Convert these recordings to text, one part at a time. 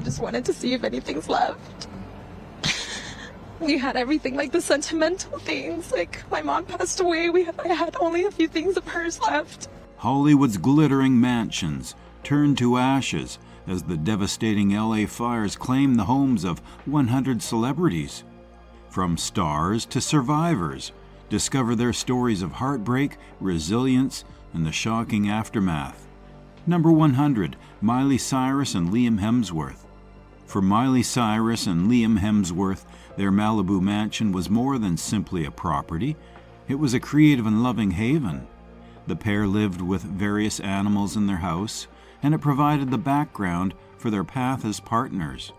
just wanted to see if anything's left. We had everything, like the sentimental things. Like, my mom passed away. I had only a few things of hers left. Hollywood's glittering mansions turned to ashes as the devastating LA fires claimed the homes of 100 celebrities. From stars to survivors, discover their stories of heartbreak, resilience, and the shocking aftermath. Number 100, Miley Cyrus and Liam Hemsworth. For Miley Cyrus and Liam Hemsworth, their Malibu mansion was more than simply a property. It was a creative and loving haven. The pair lived with various animals in their house, and it provided the background for their path as partners.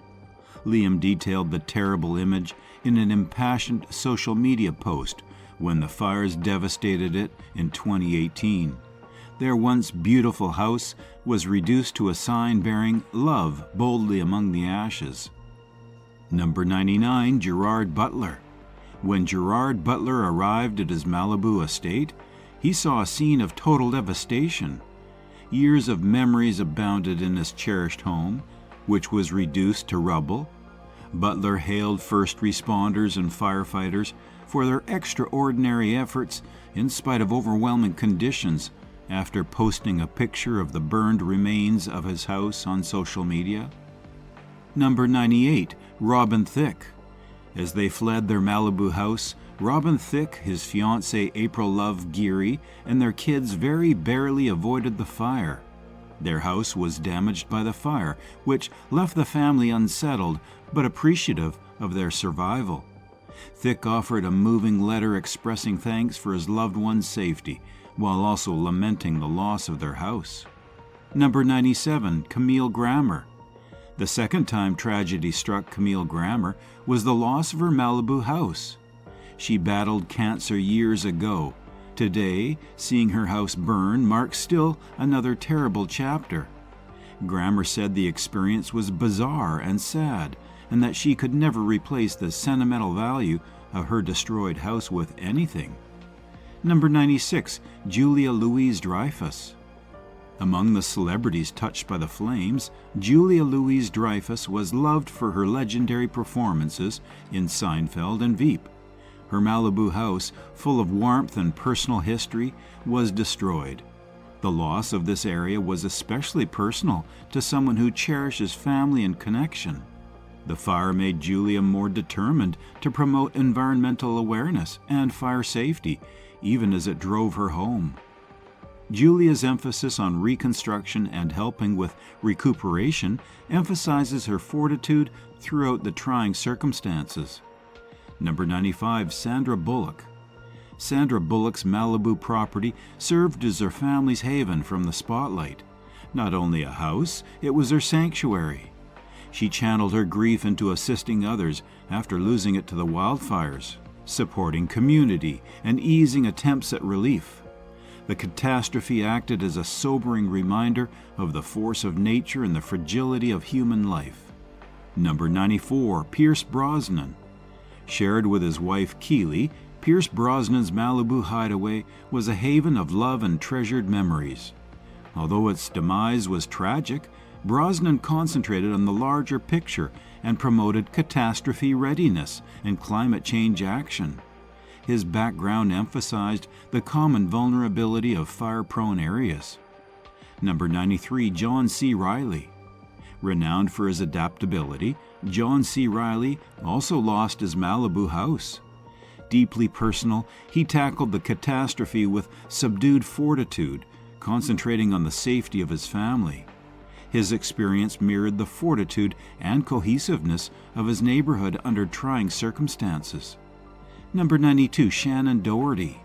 Liam detailed the terrible image in an impassioned social media post when the fires devastated it in 2018. Their once beautiful house was reduced to a sign bearing "Love" boldly among the ashes. Number 99, Gerard Butler. When Gerard Butler arrived at his Malibu estate, he saw a scene of total devastation. Years of memories abounded in his cherished home, which was reduced to rubble. Butler hailed first responders and firefighters for their extraordinary efforts in spite of overwhelming conditions after posting a picture of the burned remains of his house on social media. Number 98, Robin Thicke. As they fled their Malibu house, Robin Thicke, his fiancée April Love Geary, and their kids very barely avoided the fire. Their house was damaged by the fire, which left the family unsettled but appreciative of their survival. Thicke offered a moving letter expressing thanks for his loved one's safety, while also lamenting the loss of their house. Number 97, Camille Grammer. The second time tragedy struck Camille Grammer was the loss of her Malibu house. She battled cancer years ago. Today, seeing her house burn marks still another terrible chapter. Grammer said the experience was bizarre and sad, and that she could never replace the sentimental value of her destroyed house with anything. Number 96, Julia Louis-Dreyfus. Among the celebrities touched by the flames, Julia Louis-Dreyfus was loved for her legendary performances in Seinfeld and Veep. Her Malibu house, full of warmth and personal history, was destroyed. The loss of this area was especially personal to someone who cherishes family and connection. The fire made Julia more determined to promote environmental awareness and fire safety, even as it drove her home. Julia's emphasis on reconstruction and helping with recuperation emphasizes her fortitude throughout the trying circumstances. Number 95, Sandra Bullock. Sandra Bullock's Malibu property served as her family's haven from the spotlight. Not only a house, it was her sanctuary. She channeled her grief into assisting others after losing it to the wildfires, supporting community, and easing attempts at relief. The catastrophe acted as a sobering reminder of the force of nature and the fragility of human life. Number 94, Pierce Brosnan. Shared with his wife Keely, Pierce Brosnan's Malibu hideaway was a haven of love and treasured memories. Although its demise was tragic, Brosnan concentrated on the larger picture and promoted catastrophe readiness and climate change action. His background emphasized the common vulnerability of fire-prone areas. Number 93, John C. Reilly. Renowned for his adaptability, John C. Reilly also lost his Malibu house. Deeply personal, he tackled the catastrophe with subdued fortitude, concentrating on the safety of his family. His experience mirrored the fortitude and cohesiveness of his neighborhood under trying circumstances. Number 92, Shannon Doherty.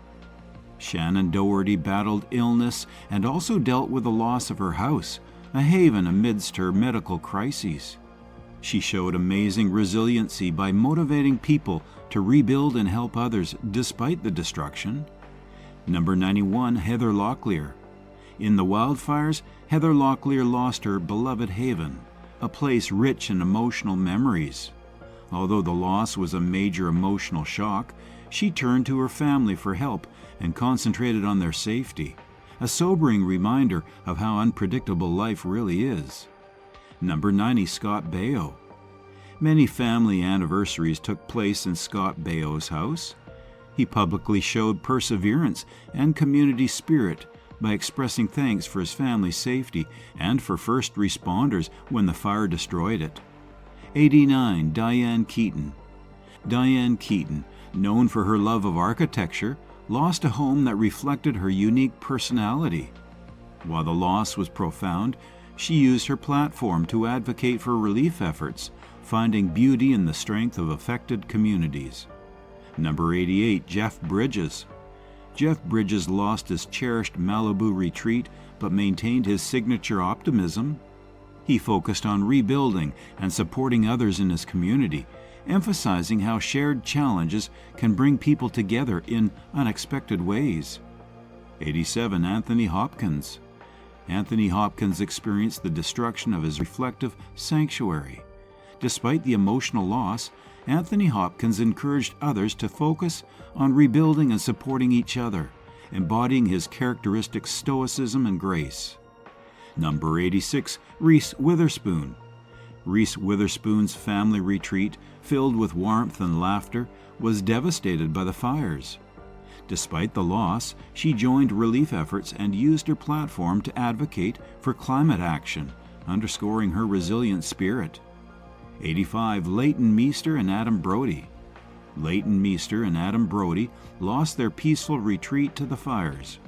Shannon Doherty battled illness and also dealt with the loss of her house, a haven amidst her medical crises. She showed amazing resiliency by motivating people to rebuild and help others despite the destruction. Number 91, Heather Locklear. In the wildfires, Heather Locklear lost her beloved haven, a place rich in emotional memories. Although the loss was a major emotional shock, she turned to her family for help and concentrated on their safety, a sobering reminder of how unpredictable life really is. Number 90, Scott Baio. Many family anniversaries took place in Scott Baio's house. He publicly showed perseverance and community spirit by expressing thanks for his family's safety and for first responders when the fire destroyed it. 89, Diane Keaton. Diane Keaton, known for her love of architecture, lost a home that reflected her unique personality. While the loss was profound, she used her platform to advocate for relief efforts, finding beauty in the strength of affected communities. Number 88, Jeff Bridges. Jeff Bridges lost his cherished Malibu retreat but maintained his signature optimism. He focused on rebuilding and supporting others in his community, emphasizing how shared challenges can bring people together in unexpected ways. 87, Anthony Hopkins. Anthony Hopkins experienced the destruction of his reflective sanctuary. Despite the emotional loss, Anthony Hopkins encouraged others to focus on rebuilding and supporting each other, embodying his characteristic stoicism and grace. Number 86, Reese Witherspoon. Reese Witherspoon's family retreat, filled with warmth and laughter, was devastated by the fires. Despite the loss, she joined relief efforts and used her platform to advocate for climate action, underscoring her resilient spirit. 85, Leighton Meester and Adam Brody. Leighton Meester and Adam Brody lost their peaceful retreat to the fires.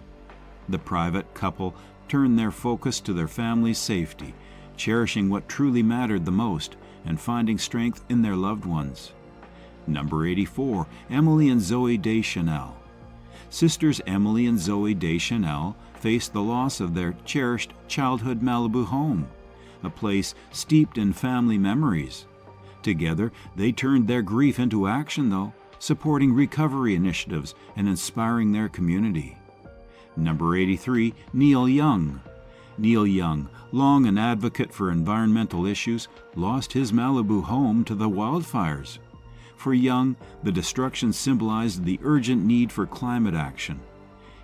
The private couple turned their focus to their family's safety, cherishing what truly mattered the most and finding strength in their loved ones. Number 84, Emily and Zoe Deschanel. Sisters Emily and Zoe Deschanel faced the loss of their cherished childhood Malibu home, a place steeped in family memories. Together, they turned their grief into action, though, supporting recovery initiatives and inspiring their community. Number 83, Neil Young. Neil Young, long an advocate for environmental issues, lost his Malibu home to the wildfires. For Young, the destruction symbolized the urgent need for climate action.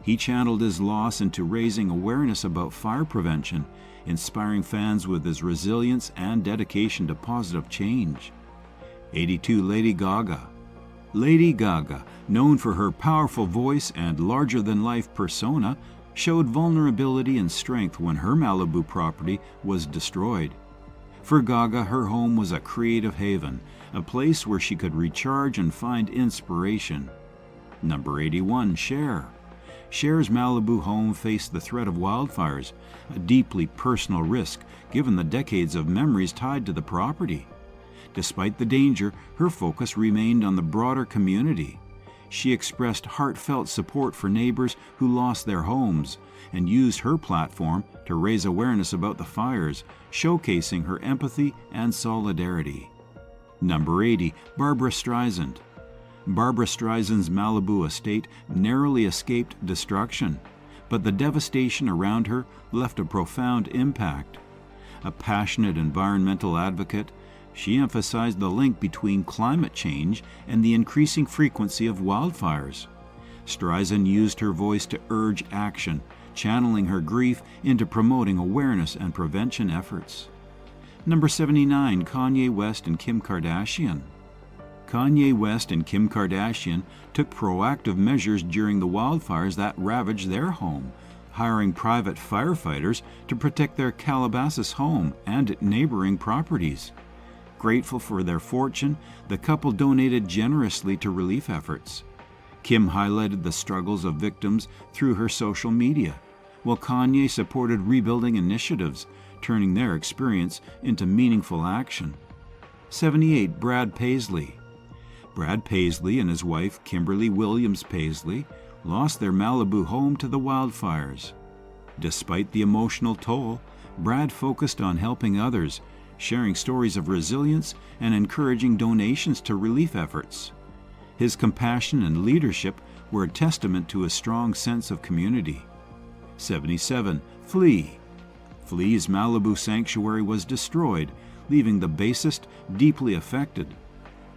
He channeled his loss into raising awareness about fire prevention, inspiring fans with his resilience and dedication to positive change. 82, Lady Gaga. Lady Gaga, known for her powerful voice and larger-than-life persona, showed vulnerability and strength when her Malibu property was destroyed. For Gaga, her home was a creative haven, a place where she could recharge and find inspiration. Number 81, Cher. Cher's Malibu home faced the threat of wildfires, a deeply personal risk given the decades of memories tied to the property. Despite the danger, her focus remained on the broader community. She expressed heartfelt support for neighbors who lost their homes and used her platform to raise awareness about the fires, showcasing her empathy and solidarity. Number 80, Barbra Streisand. Barbra Streisand's Malibu estate narrowly escaped destruction, but the devastation around her left a profound impact. A passionate environmental advocate, she emphasized the link between climate change and the increasing frequency of wildfires. Streisand used her voice to urge action, channeling her grief into promoting awareness and prevention efforts. Number 79, Kanye West and Kim Kardashian. Kanye West and Kim Kardashian took proactive measures during the wildfires that ravaged their home, hiring private firefighters to protect their Calabasas home and neighboring properties. Grateful for their fortune, the couple donated generously to relief efforts. Kim highlighted the struggles of victims through her social media, while Kanye supported rebuilding initiatives, turning their experience into meaningful action. 78, Brad Paisley. Brad Paisley and his wife, Kimberly Williams Paisley, lost their Malibu home to the wildfires. Despite the emotional toll, Brad focused on helping others, sharing stories of resilience and encouraging donations to relief efforts. His compassion and leadership were a testament to a strong sense of community. 77, Flea. Flea's Malibu sanctuary was destroyed, leaving the bassist deeply affected.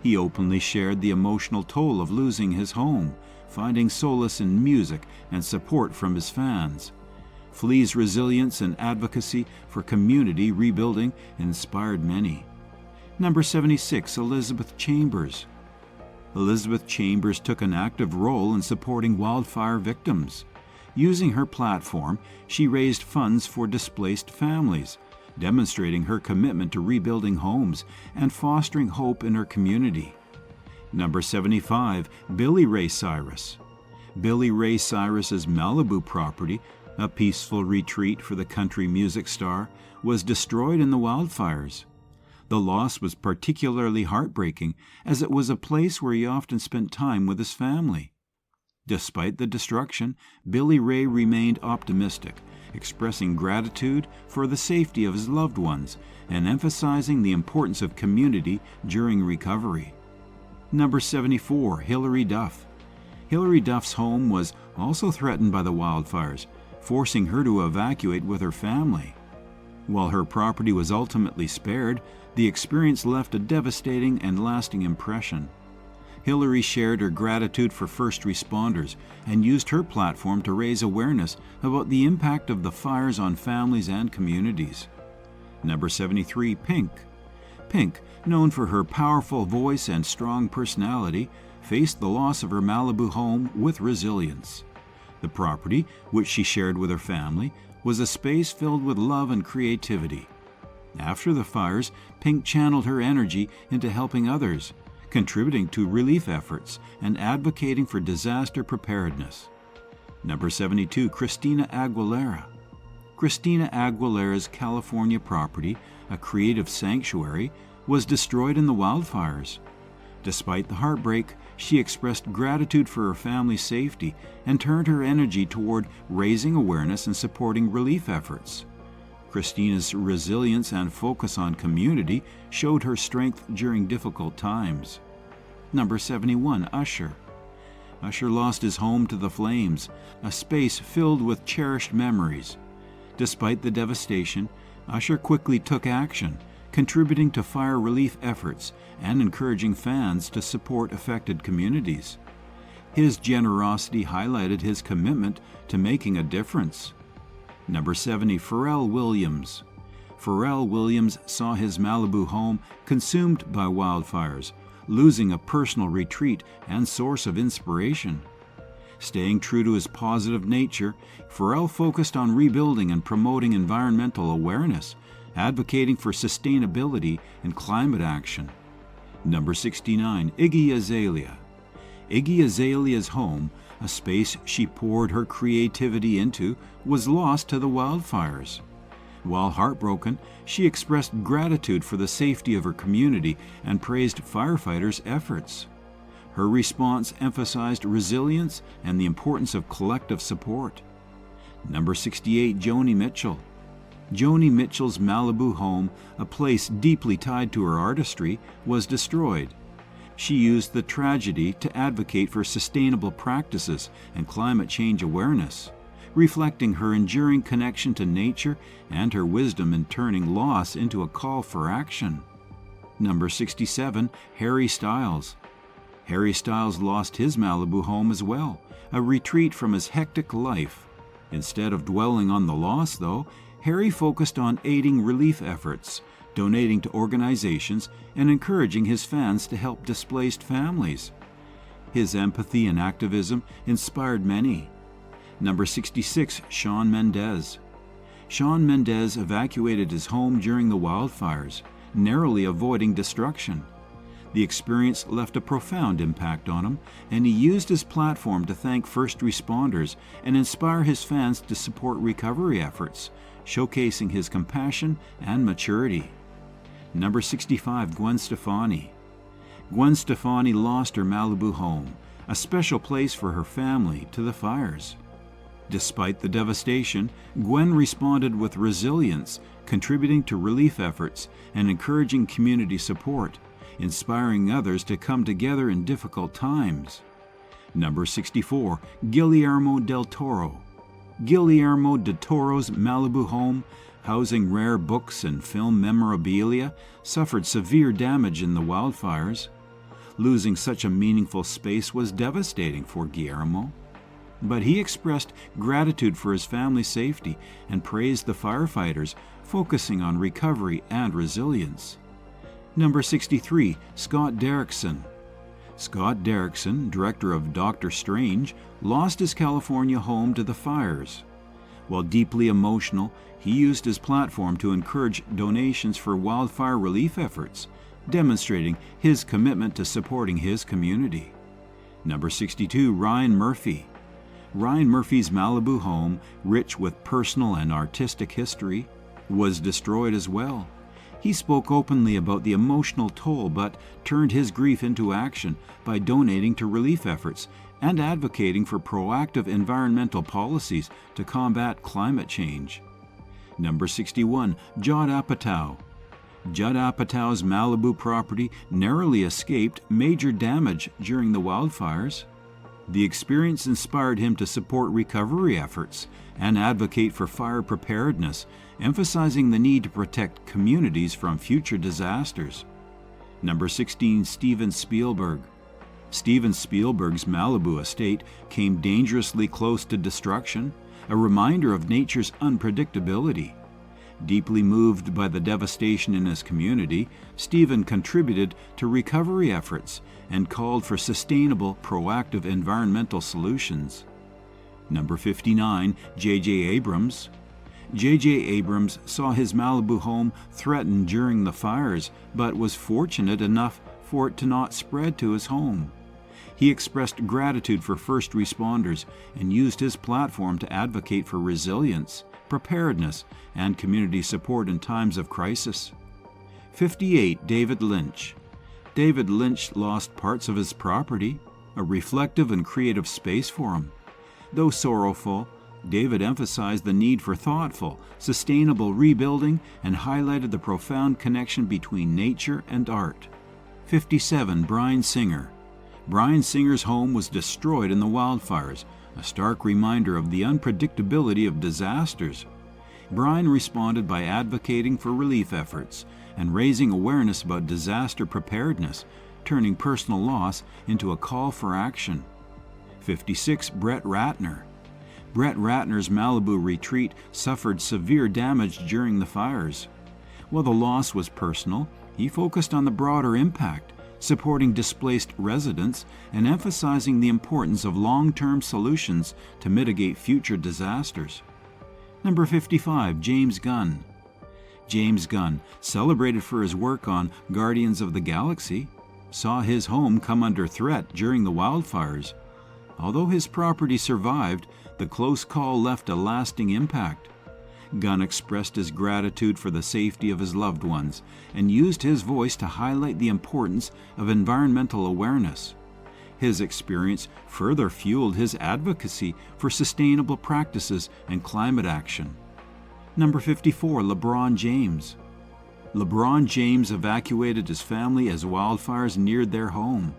He openly shared the emotional toll of losing his home, finding solace in music and support from his fans. Flea's resilience and advocacy for community rebuilding inspired many. Number 76, Elizabeth Chambers. Elizabeth Chambers took an active role in supporting wildfire victims. Using her platform, she raised funds for displaced families, demonstrating her commitment to rebuilding homes and fostering hope in her community. Number 75, Billy Ray Cyrus. Billy Ray Cyrus's Malibu property, a peaceful retreat for the country music star, was destroyed in the wildfires. The loss was particularly heartbreaking, as it was a place where he often spent time with his family. Despite the destruction, Billy Ray remained optimistic, expressing gratitude for the safety of his loved ones and emphasizing the importance of community during recovery. Number 74, Hilary Duff. Hilary Duff's home was also threatened by the wildfires, forcing her to evacuate with her family. While her property was ultimately spared, the experience left a devastating and lasting impression. Hilary shared her gratitude for first responders and used her platform to raise awareness about the impact of the fires on families and communities. Number 73, Pink. Pink, known for her powerful voice and strong personality, faced the loss of her Malibu home with resilience. The property, which she shared with her family, was a space filled with love and creativity. After the fires, Pink channeled her energy into helping others, contributing to relief efforts and advocating for disaster preparedness. Number 72, Christina Aguilera. Christina Aguilera's California property, a creative sanctuary, was destroyed in the wildfires. Despite the heartbreak, she expressed gratitude for her family's safety and turned her energy toward raising awareness and supporting relief efforts. Christina's resilience and focus on community showed her strength during difficult times. Number 71, Usher. Usher lost his home to the flames, a space filled with cherished memories. Despite the devastation, Usher quickly took action, contributing to fire relief efforts and encouraging fans to support affected communities. His generosity highlighted his commitment to making a difference. Number 70, Pharrell Williams. Pharrell Williams saw his Malibu home consumed by wildfires, losing a personal retreat and source of inspiration. Staying true to his positive nature, Pharrell focused on rebuilding and promoting environmental awareness, advocating for sustainability and climate action. Number 69, Iggy Azalea. Iggy Azalea's home, a space she poured her creativity into, was lost to the wildfires. While heartbroken, she expressed gratitude for the safety of her community and praised firefighters' efforts. Her response emphasized resilience and the importance of collective support. Number 68, Joni Mitchell. Joni Mitchell's Malibu home, a place deeply tied to her artistry, was destroyed. She used the tragedy to advocate for sustainable practices and climate change awareness, reflecting her enduring connection to nature and her wisdom in turning loss into a call for action. Number 67, Harry Styles. Harry Styles lost his Malibu home as well, a retreat from his hectic life. Instead of dwelling on the loss, though, Harry focused on aiding relief efforts, donating to organizations, and encouraging his fans to help displaced families. His empathy and activism inspired many. Number 66, Shawn Mendes. Shawn Mendes evacuated his home during the wildfires, narrowly avoiding destruction. The experience left a profound impact on him, and he used his platform to thank first responders and inspire his fans to support recovery efforts, showcasing his compassion and maturity. Number 65, Gwen Stefani. Gwen Stefani lost her Malibu home, a special place for her family, to the fires. Despite the devastation, Gwen responded with resilience, contributing to relief efforts and encouraging community support, inspiring others to come together in difficult times. Number 64, Guillermo del Toro. Guillermo del Toro's Malibu home, housing rare books and film memorabilia, suffered severe damage in the wildfires. Losing such a meaningful space was devastating for Guillermo. but he expressed gratitude for his family's safety and praised the firefighters, focusing on recovery and resilience. Number 63, Scott Derrickson. Scott Derrickson, director of Doctor Strange, lost his California home to the fires. While deeply emotional, he used his platform to encourage donations for wildfire relief efforts, demonstrating his commitment to supporting his community. Number 62, Ryan Murphy. Ryan Murphy's Malibu home, rich with personal and artistic history, was destroyed as well. He spoke openly about the emotional toll, but turned his grief into action by donating to relief efforts and advocating for proactive environmental policies to combat climate change. Number 61, Judd Apatow. Judd Apatow's Malibu property narrowly escaped major damage during the wildfires. The experience inspired him to support recovery efforts and advocate for fire preparedness, emphasizing the need to protect communities from future disasters. Number 16, Steven Spielberg. Steven Spielberg's Malibu estate came dangerously close to destruction, a reminder of nature's unpredictability. Deeply moved by the devastation in his community, Steven contributed to recovery efforts and called for sustainable, proactive environmental solutions. Number 59, J.J. Abrams. J.J. Abrams saw his Malibu home threatened during the fires, but was fortunate enough for it to not spread to his home. He expressed gratitude for first responders and used his platform to advocate for resilience, preparedness, and community support in times of crisis. 58, David Lynch. David Lynch lost parts of his property, a reflective and creative space for him. Though sorrowful, David emphasized the need for thoughtful, sustainable rebuilding and highlighted the profound connection between nature and art. 57, Brian Singer. Brian Singer's home was destroyed in the wildfires, a stark reminder of the unpredictability of disasters. Brian responded by advocating for relief efforts and raising awareness about disaster preparedness, turning personal loss into a call for action. 56, Brett Ratner. Brett Ratner's Malibu retreat suffered severe damage during the fires. While the loss was personal, he focused on the broader impact, supporting displaced residents and emphasizing the importance of long-term solutions to mitigate future disasters. Number 55, James Gunn. James Gunn, celebrated for his work on Guardians of the Galaxy, saw his home come under threat during the wildfires. Although his property survived, the close call left a lasting impact. Gunn expressed his gratitude for the safety of his loved ones and used his voice to highlight the importance of environmental awareness. His experience further fueled his advocacy for sustainable practices and climate action. Number 54, LeBron James. LeBron James evacuated his family as wildfires neared their home.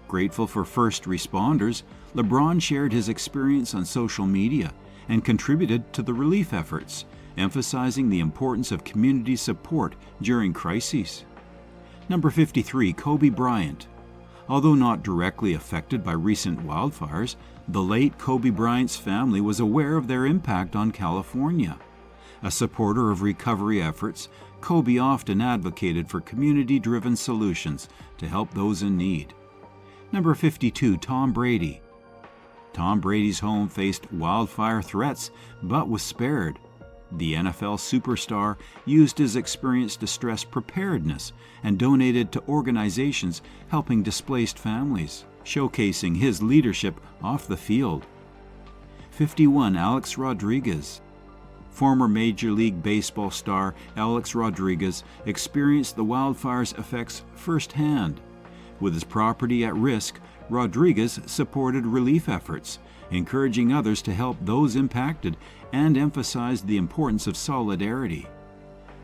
Grateful for first responders, LeBron shared his experience on social media and contributed to the relief efforts, emphasizing the importance of community support during crises. Number 53, Kobe Bryant. Although not directly affected by recent wildfires, the late Kobe Bryant's family was aware of their impact on California. A supporter of recovery efforts, Kobe often advocated for community-driven solutions to help those in need. Number 52, Tom Brady. Tom Brady's home faced wildfire threats, but was spared. The NFL superstar used his experience to stress preparedness and donated to organizations helping displaced families, showcasing his leadership off the field. 51, Alex Rodriguez. Former Major League Baseball star Alex Rodriguez experienced the wildfire's effects firsthand. With his property at risk, Rodriguez supported relief efforts, encouraging others to help those impacted and emphasized the importance of solidarity.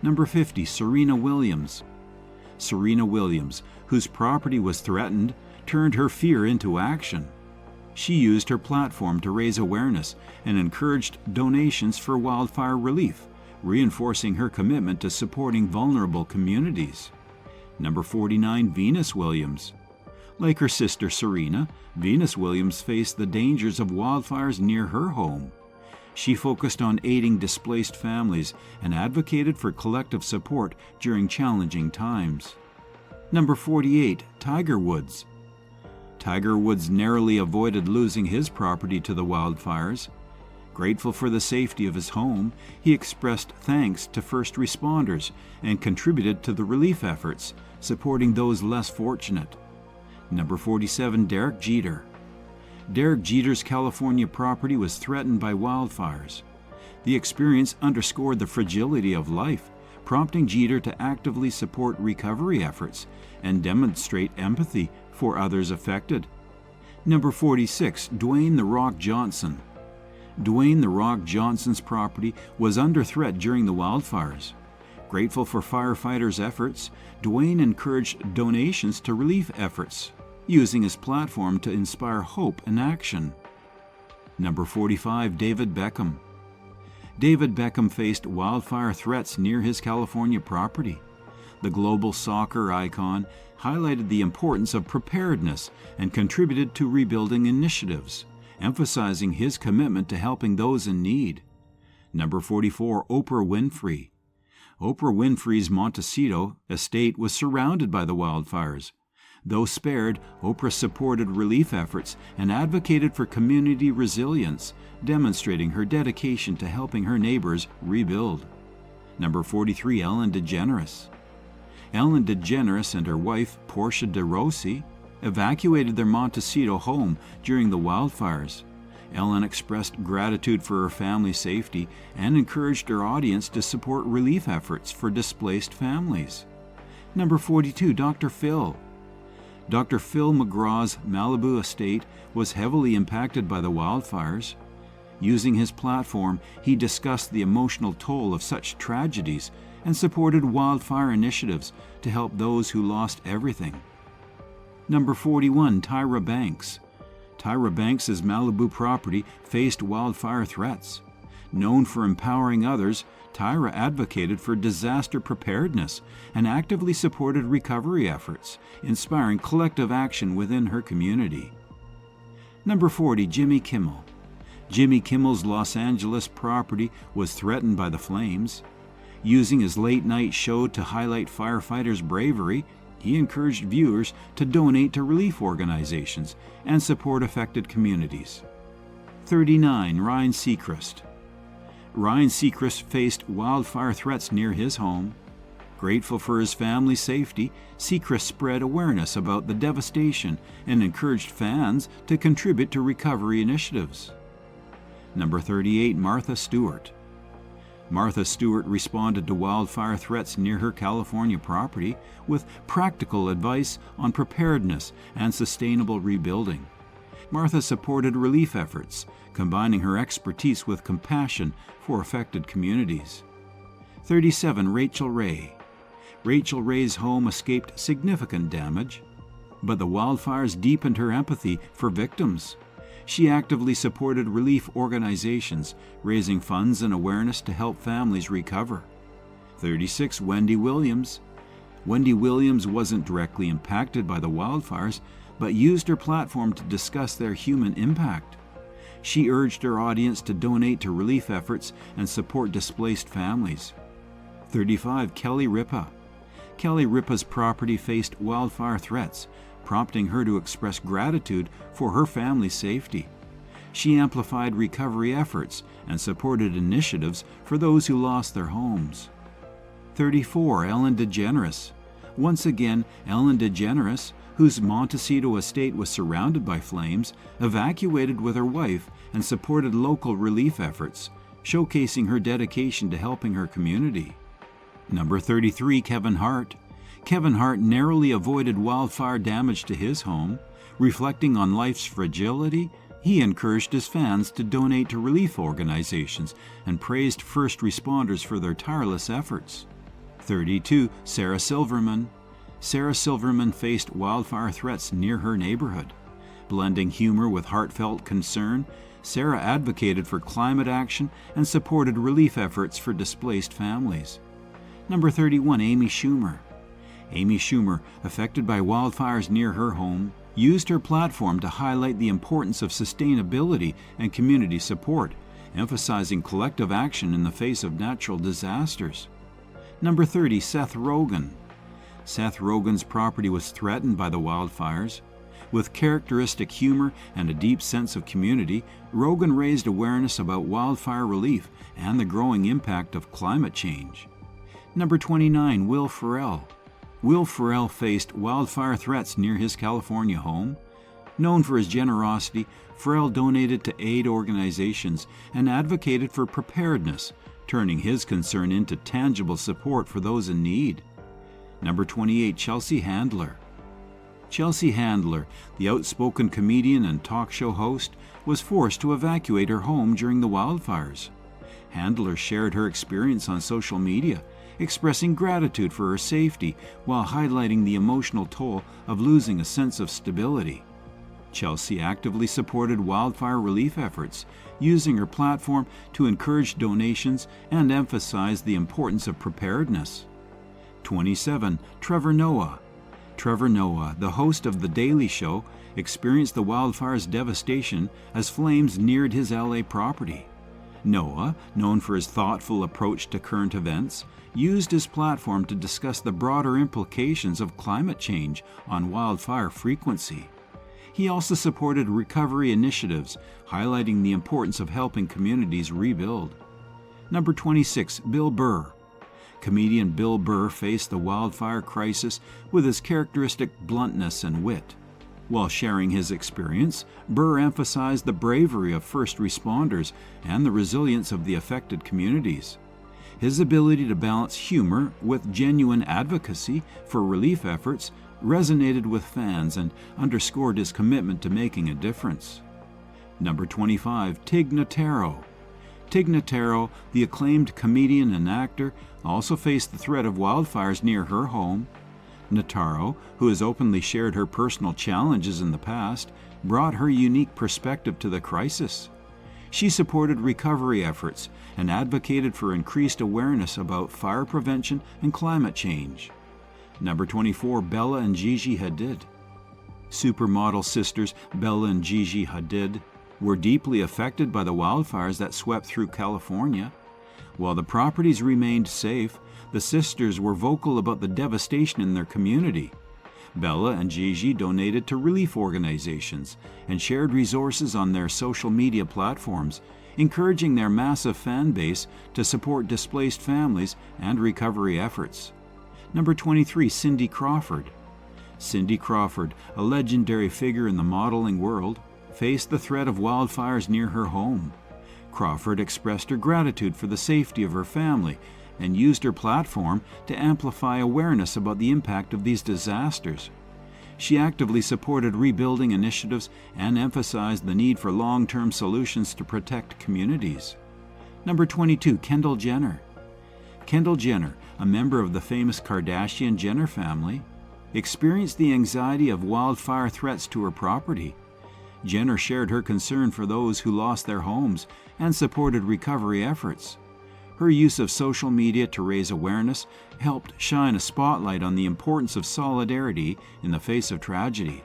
Number 50, Serena Williams. Serena Williams, whose property was threatened, turned her fear into action. She used her platform to raise awareness and encouraged donations for wildfire relief, reinforcing her commitment to supporting vulnerable communities. Number 49, Venus Williams. Like her sister Serena, Venus Williams faced the dangers of wildfires near her home. She focused on aiding displaced families and advocated for collective support during challenging times. Number 48, Tiger Woods. Tiger Woods narrowly avoided losing his property to the wildfires. Grateful for the safety of his home, he expressed thanks to first responders and contributed to the relief efforts, supporting those less fortunate. Number 47, Derek Jeter. Derek Jeter's California property was threatened by wildfires. The experience underscored the fragility of life, prompting Jeter to actively support recovery efforts and demonstrate empathy for others affected. Number 46, Dwayne "The Rock" Johnson. Dwayne "The Rock" Johnson's property was under threat during the wildfires. Grateful for firefighters' efforts, Dwayne encouraged donations to relief efforts, using his platform to inspire hope and action. Number 45, David Beckham. David Beckham faced wildfire threats near his California property. The global soccer icon highlighted the importance of preparedness and contributed to rebuilding initiatives, emphasizing his commitment to helping those in need. Number 44, Oprah Winfrey. Oprah Winfrey's Montecito estate was surrounded by the wildfires. Though spared, Oprah supported relief efforts and advocated for community resilience, demonstrating her dedication to helping her neighbors rebuild. Number 43, Ellen DeGeneres. Ellen DeGeneres and her wife, Portia de Rossi, evacuated their Montecito home during the wildfires. Ellen expressed gratitude for her family's safety and encouraged her audience to support relief efforts for displaced families. Number 42, Dr. Phil. Dr. Phil McGraw's Malibu estate was heavily impacted by the wildfires. Using his platform, he discussed the emotional toll of such tragedies and supported wildfire initiatives to help those who lost everything. Number 41, Tyra Banks. Tyra Banks' Malibu property faced wildfire threats. Known for empowering others, Tyra advocated for disaster preparedness and actively supported recovery efforts, inspiring collective action within her community. Number 40, Jimmy Kimmel. Jimmy Kimmel's Los Angeles property was threatened by the flames. Using his late-night show to highlight firefighters' bravery, he encouraged viewers to donate to relief organizations and support affected communities. 39, Ryan Seacrest. Ryan Seacrest faced wildfire threats near his home. Grateful for his family's safety, Seacrest spread awareness about the devastation and encouraged fans to contribute to recovery initiatives. Number 38, Martha Stewart. Martha Stewart responded to wildfire threats near her California property with practical advice on preparedness and sustainable rebuilding. Martha supported relief efforts, combining her expertise with compassion for affected communities. 37, Rachel Ray. Rachel Ray's home escaped significant damage, but the wildfires deepened her empathy for victims. She actively supported relief organizations, raising funds and awareness to help families recover. 36, Wendy Williams. Wendy Williams wasn't directly impacted by the wildfires, but used her platform to discuss their human impact. She urged her audience to donate to relief efforts and support displaced families. 35, Kelly Ripa. Kelly Ripa's property faced wildfire threats, prompting her to express gratitude for her family's safety. She amplified recovery efforts and supported initiatives for those who lost their homes. 34, Ellen DeGeneres. Once again, Ellen DeGeneres, whose Montecito estate was surrounded by flames, evacuated with her wife and supported local relief efforts, showcasing her dedication to helping her community. Number 33, Kevin Hart. Kevin Hart narrowly avoided wildfire damage to his home. Reflecting on life's fragility, he encouraged his fans to donate to relief organizations and praised first responders for their tireless efforts. 32, Sarah Silverman. Sarah Silverman faced wildfire threats near her neighborhood. Blending humor with heartfelt concern, Sarah advocated for climate action and supported relief efforts for displaced families. Number 31, Amy Schumer. Amy Schumer, affected by wildfires near her home, used her platform to highlight the importance of sustainability and community support, emphasizing collective action in the face of natural disasters. Number 30, Seth Rogen. Seth Rogen's property was threatened by the wildfires. With characteristic humor and a deep sense of community, Rogen raised awareness about wildfire relief and the growing impact of climate change. Number 29, Will Ferrell. Will Ferrell faced wildfire threats near his California home. Known for his generosity, Ferrell donated to aid organizations and advocated for preparedness, turning his concern into tangible support for those in need. Number 28, Chelsea Handler. Chelsea Handler, the outspoken comedian and talk show host, was forced to evacuate her home during the wildfires. Handler shared her experience on social media, expressing gratitude for her safety while highlighting the emotional toll of losing a sense of stability. Chelsea actively supported wildfire relief efforts, using her platform to encourage donations and emphasize the importance of preparedness. 27. Trevor Noah. Trevor Noah, the host of The Daily Show, experienced the wildfire's devastation as flames neared his LA property. Noah, known for his thoughtful approach to current events, used his platform to discuss the broader implications of climate change on wildfire frequency. He also supported recovery initiatives, highlighting the importance of helping communities rebuild. Number 26, Bill Burr. Comedian Bill Burr faced the wildfire crisis with his characteristic bluntness and wit. While sharing his experience, Burr emphasized the bravery of first responders and the resilience of the affected communities. His ability to balance humor with genuine advocacy for relief efforts resonated with fans and underscored his commitment to making a difference. Number 25, Tig Notaro. Tig Notaro, the acclaimed comedian and actor, also faced the threat of wildfires near her home. Notaro, who has openly shared her personal challenges in the past, brought her unique perspective to the crisis. She supported recovery efforts and advocated for increased awareness about fire prevention and climate change. Number 24, Bella and Gigi Hadid. Supermodel sisters Bella and Gigi Hadid were deeply affected by the wildfires that swept through California. While the properties remained safe, the sisters were vocal about the devastation in their community. Bella and Gigi donated to relief organizations and shared resources on their social media platforms, encouraging their massive fan base to support displaced families and recovery efforts. Number 23, Cindy Crawford. Cindy Crawford, a legendary figure in the modeling world, faced the threat of wildfires near her home. Crawford expressed her gratitude for the safety of her family and used her platform to amplify awareness about the impact of these disasters. She actively supported rebuilding initiatives and emphasized the need for long-term solutions to protect communities. Number 22, Kendall Jenner. Kendall Jenner, a member of the famous Kardashian-Jenner family, experienced the anxiety of wildfire threats to her property. Jenner shared her concern for those who lost their homes and supported recovery efforts. Her use of social media to raise awareness helped shine a spotlight on the importance of solidarity in the face of tragedy.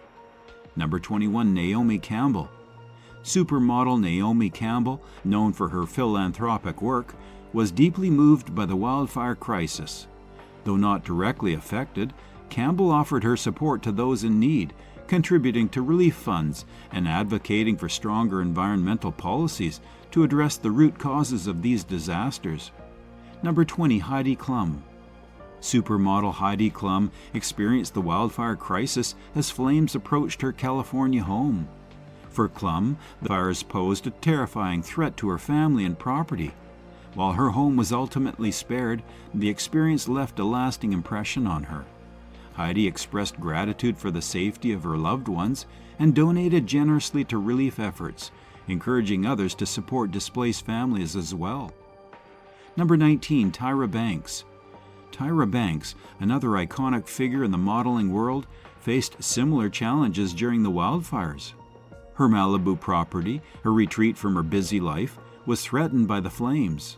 Number 21, Naomi Campbell. Supermodel Naomi Campbell, known for her philanthropic work, was deeply moved by the wildfire crisis. Though not directly affected, Campbell offered her support to those in need, contributing to relief funds and advocating for stronger environmental policies to address the root causes of these disasters. Number 20, Heidi Klum. Supermodel Heidi Klum experienced the wildfire crisis as flames approached her California home. For Klum, the fires posed a terrifying threat to her family and property. While her home was ultimately spared, the experience left a lasting impression on her. Heidi expressed gratitude for the safety of her loved ones and donated generously to relief efforts, encouraging others to support displaced families as well. Number 19, Tyra Banks. Tyra Banks, another iconic figure in the modeling world, faced similar challenges during the wildfires. Her Malibu property, her retreat from her busy life, was threatened by the flames.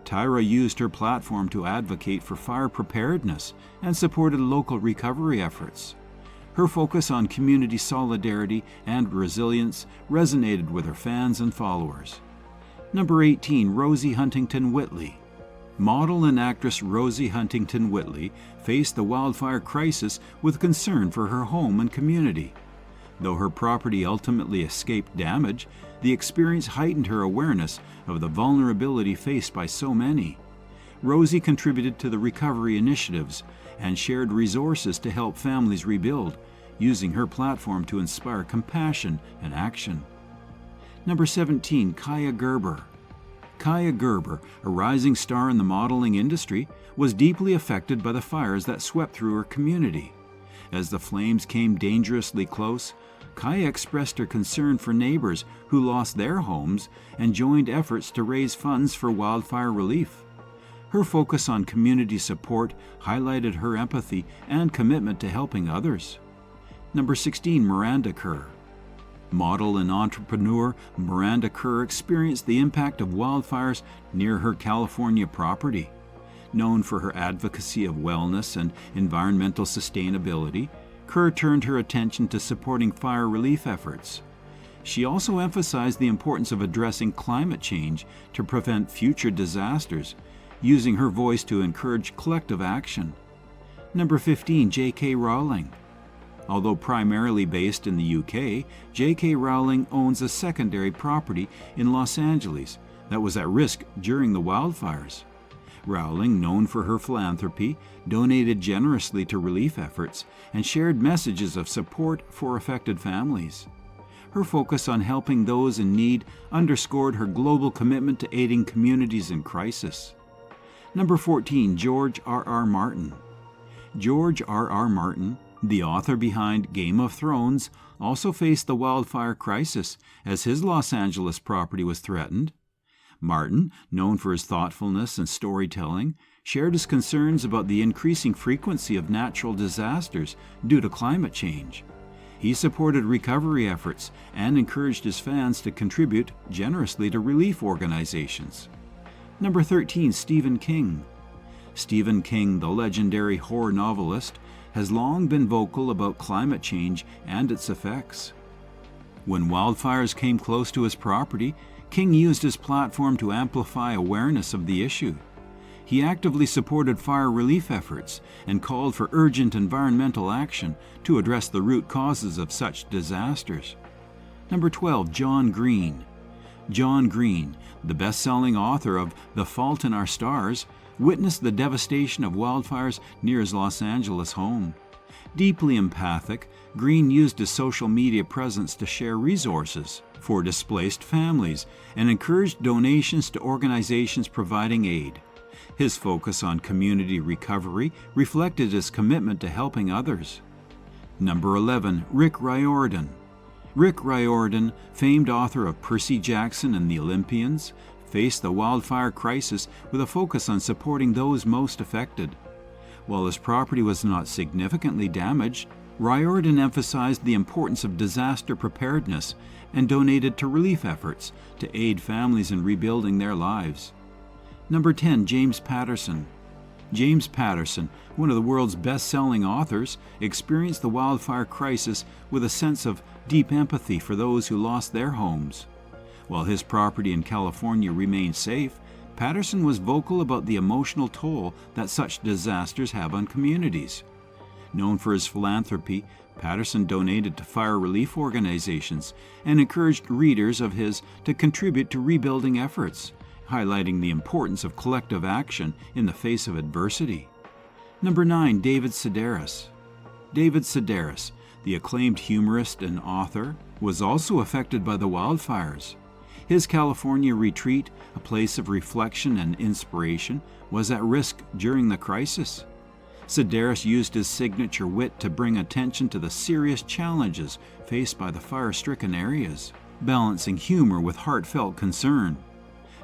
Tyra used her platform to advocate for fire preparedness and supported local recovery efforts. Her focus on community solidarity and resilience resonated with her fans and followers. Number 18, Rosie Huntington Whitley. Model and actress Rosie Huntington Whitley faced the wildfire crisis with concern for her home and community. Though her property ultimately escaped damage, the experience heightened her awareness of the vulnerability faced by so many. Rosie contributed to the recovery initiatives and shared resources to help families rebuild, using her platform to inspire compassion and action. Number 17, Kaya Gerber. Kaya Gerber, a rising star in the modeling industry, was deeply affected by the fires that swept through her community. As the flames came dangerously close, Kaya expressed her concern for neighbors who lost their homes and joined efforts to raise funds for wildfire relief. Her focus on community support highlighted her empathy and commitment to helping others. Number 16, Miranda Kerr. Model and entrepreneur Miranda Kerr experienced the impact of wildfires near her California property. Known for her advocacy of wellness and environmental sustainability, Kerr turned her attention to supporting fire relief efforts. She also emphasized the importance of addressing climate change to prevent future disasters, using her voice to encourage collective action. Number 15, J.K. Rowling. Although primarily based in the UK, J.K. Rowling owns a secondary property in Los Angeles that was at risk during the wildfires. Rowling, known for her philanthropy, donated generously to relief efforts and shared messages of support for affected families. Her focus on helping those in need underscored her global commitment to aiding communities in crisis. Number 14, George R.R. Martin. George R.R. Martin, the author behind Game of Thrones, also faced the wildfire crisis as his Los Angeles property was threatened. Martin, known for his thoughtfulness and storytelling, shared his concerns about the increasing frequency of natural disasters due to climate change. He supported recovery efforts and encouraged his fans to contribute generously to relief organizations. Number 13, Stephen King. Stephen King, the legendary horror novelist, has long been vocal about climate change and its effects. When wildfires came close to his property, King used his platform to amplify awareness of the issue. He actively supported fire relief efforts and called for urgent environmental action to address the root causes of such disasters. Number 12, John Green. John Green, the best-selling author of The Fault in Our Stars, witnessed the devastation of wildfires near his Los Angeles home. Deeply empathic, Green used his social media presence to share resources for displaced families and encouraged donations to organizations providing aid. His focus on community recovery reflected his commitment to helping others. Number 11, Rick Riordan. Rick Riordan, famed author of Percy Jackson and the Olympians, faced the wildfire crisis with a focus on supporting those most affected. While his property was not significantly damaged, Riordan emphasized the importance of disaster preparedness and donated to relief efforts to aid families in rebuilding their lives. Number 10, James Patterson. James Patterson, one of the world's best-selling authors, experienced the wildfire crisis with a sense of deep empathy for those who lost their homes. While his property in California remained safe, Patterson was vocal about the emotional toll that such disasters have on communities. Known for his philanthropy, Patterson donated to fire relief organizations and encouraged readers of his to contribute to rebuilding efforts, highlighting the importance of collective action in the face of adversity. Number 9, David Sedaris. David Sedaris, the acclaimed humorist and author, was also affected by the wildfires. His California retreat, a place of reflection and inspiration, was at risk during the crisis. Sedaris used his signature wit to bring attention to the serious challenges faced by the fire-stricken areas, balancing humor with heartfelt concern.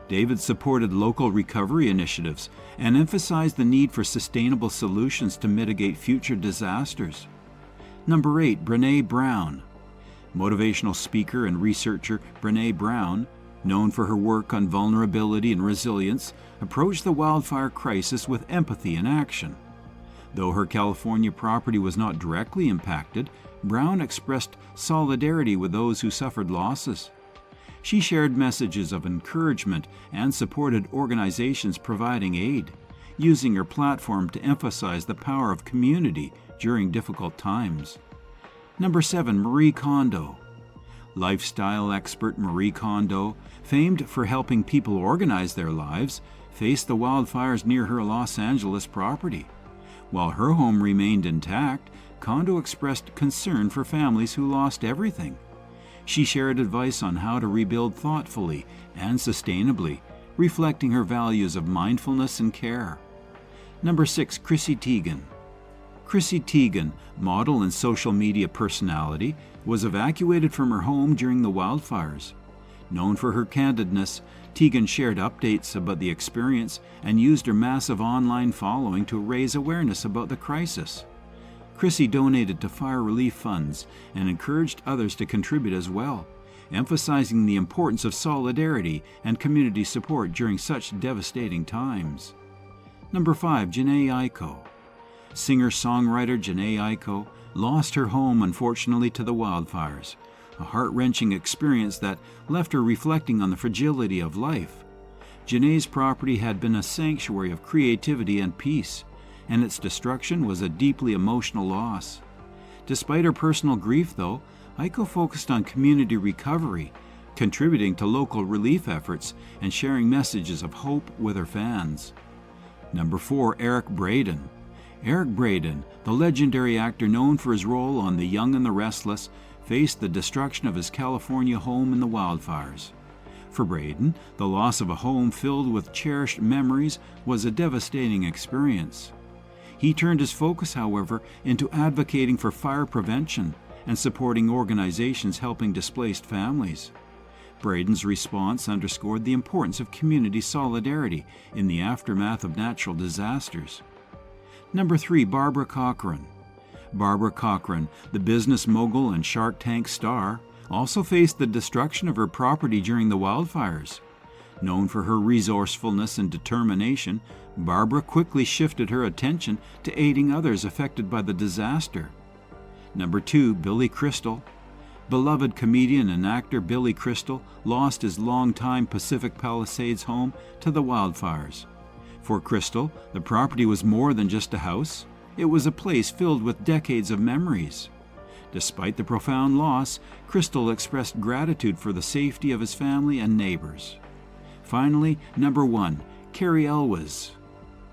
David supported local recovery initiatives and emphasized the need for sustainable solutions to mitigate future disasters. Number 8, Brené Brown. Motivational speaker and researcher Brené Brown, known for her work on vulnerability and resilience, approached the wildfire crisis with empathy and action. Though her California property was not directly impacted, Brown expressed solidarity with those who suffered losses. She shared messages of encouragement and supported organizations providing aid, using her platform to emphasize the power of community during difficult times. Number 7, Marie Kondo. Lifestyle expert Marie Kondo, famed for helping people organize their lives, faced the wildfires near her Los Angeles property. While her home remained intact, Kondo expressed concern for families who lost everything. She shared advice on how to rebuild thoughtfully and sustainably, reflecting her values of mindfulness and care. Number 6, Chrissy Teigen. Chrissy Teigen, model and social media personality, was evacuated from her home during the wildfires. Known for her candidness, Teigen shared updates about the experience and used her massive online following to raise awareness about the crisis. Chrissy donated to fire relief funds and encouraged others to contribute as well, emphasizing the importance of solidarity and community support during such devastating times. Number 5, Janae Aiko. Singer-songwriter Janae Aiko lost her home, unfortunately, to the wildfires, a heart-wrenching experience that left her reflecting on the fragility of life. Janae's property had been a sanctuary of creativity and peace, and its destruction was a deeply emotional loss. Despite her personal grief, though, Aiko focused on community recovery, contributing to local relief efforts and sharing messages of hope with her fans. Number 4, Eric Braeden. Eric Braeden, the legendary actor known for his role on The Young and the Restless, faced the destruction of his California home in the wildfires. For Braeden, the loss of a home filled with cherished memories was a devastating experience. He turned his focus, however, into advocating for fire prevention and supporting organizations helping displaced families. Braeden's response underscored the importance of community solidarity in the aftermath of natural disasters. Number 3, Barbara Corcoran. Barbara Corcoran, the business mogul and Shark Tank star, also faced the destruction of her property during the wildfires. Known for her resourcefulness and determination, Barbara quickly shifted her attention to aiding others affected by the disaster. Number 2, Billy Crystal. Beloved comedian and actor Billy Crystal lost his longtime Pacific Palisades home to the wildfires. For Crystal, the property was more than just a house. It was a place filled with decades of memories. Despite the profound loss, Crystal expressed gratitude for the safety of his family and neighbors. Finally, number 1, Cary Elwes.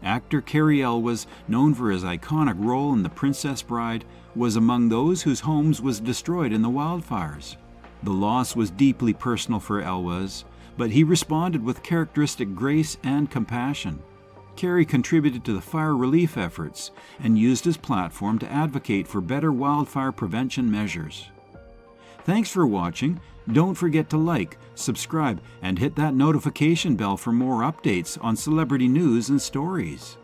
Actor Cary Elwes, known for his iconic role in The Princess Bride, was among those whose homes was destroyed in the wildfires. The loss was deeply personal for Elwes, but he responded with characteristic grace and compassion. Cary contributed to the fire relief efforts and used his platform to advocate for better wildfire prevention measures. Thanks for watching. Don't forget to like, subscribe, and hit that notification bell for more updates on celebrity news and stories.